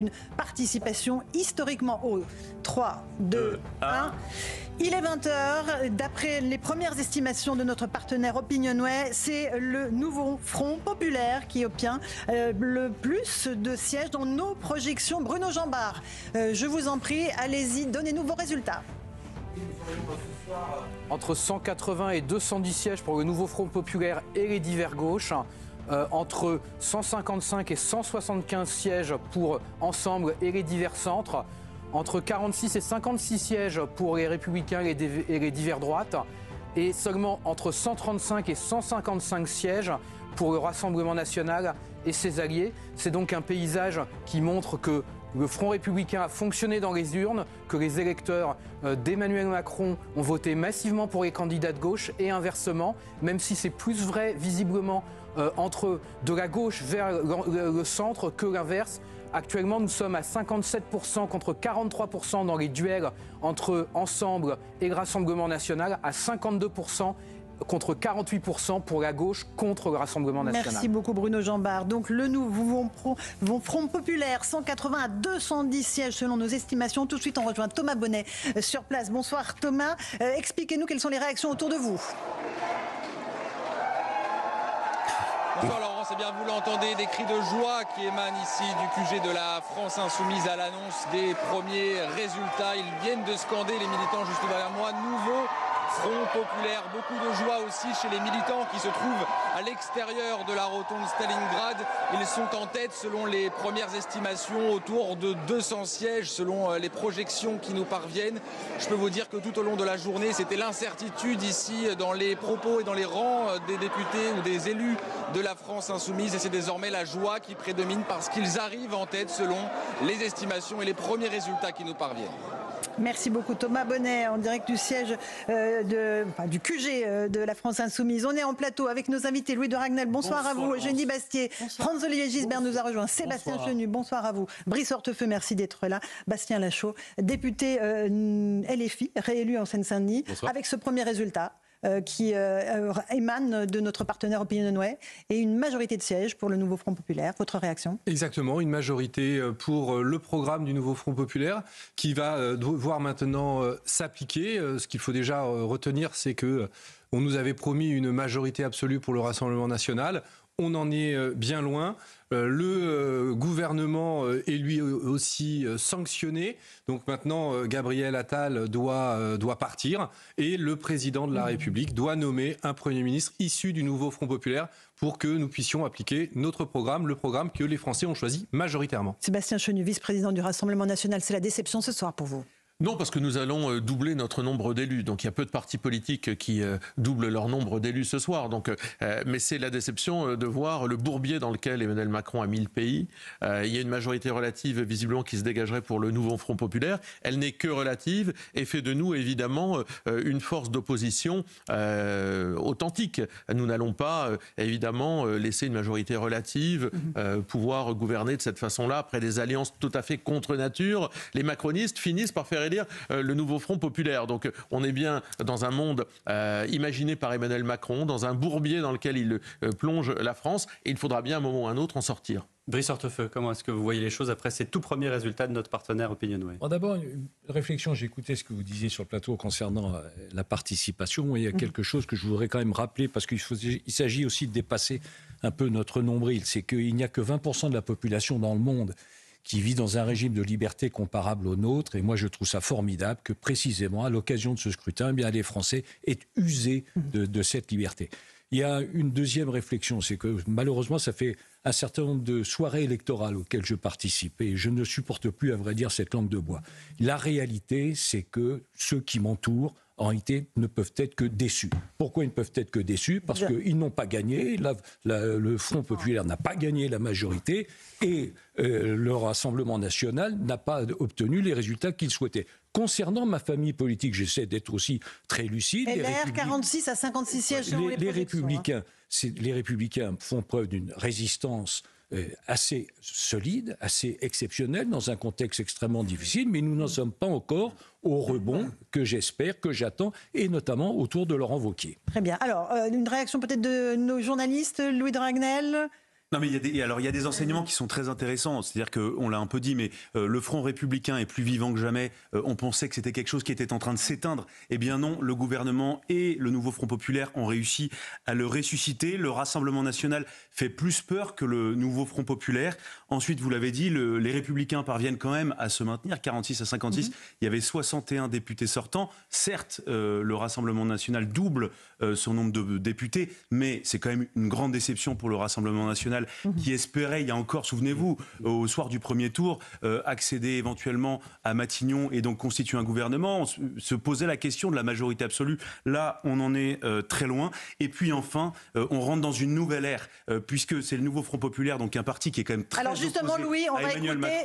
Une participation historiquement haute. 3, 2, 1. Il est 20h. D'après les premières estimations de notre partenaire Opinionway, c'est le nouveau Front populaire qui obtient le plus de sièges dans nos projections. Bruno Jambard, je vous en prie, allez-y, donnez-nous vos résultats. Entre 180 et 210 sièges pour le nouveau Front populaire et les divers gauches. Entre 155 et 175 sièges pour Ensemble et les divers centres, entre 46 et 56 sièges pour les Républicains et les divers droites, et seulement entre 135 et 155 sièges pour le Rassemblement national et ses alliés. C'est donc un paysage qui montre que le Front républicain a fonctionné dans les urnes, que les électeurs d'Emmanuel Macron ont voté massivement pour les candidats de gauche et inversement, même si c'est plus vrai visiblement entre de la gauche vers le centre que l'inverse. Actuellement, nous sommes à 57% contre 43% dans les duels entre Ensemble et le Rassemblement national, à 52% contre 48% pour la gauche contre le Rassemblement national. Merci beaucoup Bruno Jambard. Donc le nouveau Front populaire, 180 à 210 sièges selon nos estimations. Tout de suite, on rejoint Thomas Bonnet sur place. Bonsoir Thomas. Expliquez-nous quelles sont les réactions autour de vous. Bonsoir Laurent, c'est bien, vous l'entendez, des cris de joie qui émanent ici du QG de la France Insoumise à l'annonce des premiers résultats. Ils viennent de scander, les militants juste derrière moi, nouveau Front populaire. Beaucoup de joie aussi chez les militants qui se trouvent à l'extérieur de la rotonde Stalingrad. Ils sont en tête selon les premières estimations, autour de 200 sièges selon les projections qui nous parviennent. Je peux vous dire que tout au long de la journée, c'était l'incertitude ici dans les propos et dans les rangs des députés ou des élus de la France Insoumise. Et c'est désormais la joie qui prédomine parce qu'ils arrivent en tête selon les estimations et les premiers résultats qui nous parviennent. Merci beaucoup Thomas Bonnet, en direct du siège du QG de la France Insoumise. On est en plateau avec nos invités. Louis de Ragnel, bonsour à vous. Eugénie Bastier, Franz-Olivier Gisbert nous a rejoint. Sébastien Chenu, bonsoir à vous. Brice Hortefeux, merci d'être là. Bastien Lachaud, député LFI, réélu en Seine-Saint-Denis, avec ce premier résultat qui émane de notre partenaire Opinionway et une majorité de sièges pour le nouveau Front populaire. Votre réaction ? Exactement, une majorité pour le programme du nouveau Front populaire qui va devoir maintenant s'appliquer. Ce qu'il faut déjà retenir, c'est que on nous avait promis une majorité absolue pour le Rassemblement national. On en est bien loin. Le gouvernement est lui aussi sanctionné. Donc maintenant, Gabriel Attal doit partir et le président de la République doit nommer un Premier ministre issu du nouveau Front populaire pour que nous puissions appliquer notre programme, le programme que les Français ont choisi majoritairement. Sébastien Chenu, vice-président du Rassemblement national, c'est la déception ce soir pour vous ? Non, parce que nous allons doubler notre nombre d'élus. Donc il y a peu de partis politiques qui doublent leur nombre d'élus ce soir. Donc, mais c'est la déception de voir le bourbier dans lequel Emmanuel Macron a mis le pays. Il y a une majorité relative visiblement qui se dégagerait pour le nouveau Front populaire. Elle n'est que relative et fait de nous évidemment une force d'opposition authentique. Nous n'allons pas évidemment laisser une majorité relative pouvoir gouverner de cette façon-là après des alliances tout à fait contre nature. Les macronistes finissent par faire élire le nouveau Front populaire. Donc on est bien dans un monde imaginé par Emmanuel Macron, dans un bourbier dans lequel il plonge la France, et il faudra bien à un moment ou à un autre en sortir. Brice Hortefeux, comment est-ce que vous voyez les choses après ces tout premiers résultats de notre partenaire Opinionway ? D'abord, une réflexion, j'ai écouté ce que vous disiez sur le plateau concernant la participation, et il y a quelque chose que je voudrais quand même rappeler, parce qu'il s'agit aussi de dépasser un peu notre nombril, c'est qu'il n'y a que 20% de la population dans le monde qui vit dans un régime de liberté comparable au nôtre. Et moi, je trouve ça formidable que, précisément, à l'occasion de ce scrutin, bien, les Français aient usé de cette liberté. Il y a une deuxième réflexion, c'est que, malheureusement, ça fait un certain nombre de soirées électorales auxquelles je participe. Et je ne supporte plus, à vrai dire, cette langue de bois. La réalité, c'est que ceux qui m'entourent, en réalité, ne peuvent être que déçus. Pourquoi ils ne peuvent être que déçus ? Parce qu'ils n'ont pas gagné, le Front populaire n'a pas gagné la majorité, et le Rassemblement national n'a pas obtenu les résultats qu'il souhaitait. Concernant ma famille politique, j'essaie d'être aussi très lucide. LR, 46 à 56 sièges selon les Républicains, les Républicains font preuve d'une résistance assez solide, assez exceptionnelle dans un contexte extrêmement difficile, mais nous n'en sommes pas encore au rebond que j'espère, que j'attends, et notamment autour de Laurent Wauquiez. Très bien. Alors, une réaction peut-être de nos journalistes, Louis de Ragnel, Non, mais il y a des enseignements qui sont très intéressants. C'est-à-dire qu'on l'a un peu dit, mais le Front républicain est plus vivant que jamais. On pensait que c'était quelque chose qui était en train de s'éteindre. Eh bien non, le gouvernement et le nouveau Front populaire ont réussi à le ressusciter. Le Rassemblement national fait plus peur que le nouveau Front populaire. Ensuite, vous l'avez dit, les Républicains parviennent quand même à se maintenir, 46 à 56. Il y avait 61 députés sortants. Certes, le Rassemblement national double son nombre de députés, mais c'est quand même une grande déception pour le Rassemblement national qui espérait, il y a encore, souvenez-vous, au soir du premier tour, accéder éventuellement à Matignon et donc constituer un gouvernement. On se posait la question de la majorité absolue. Là, on en est très loin. Et puis enfin, on rentre dans une nouvelle ère, puisque c'est le nouveau Front populaire, donc un parti qui est quand même très Alors justement, opposé Louis, on à va Emmanuel écouter Macron.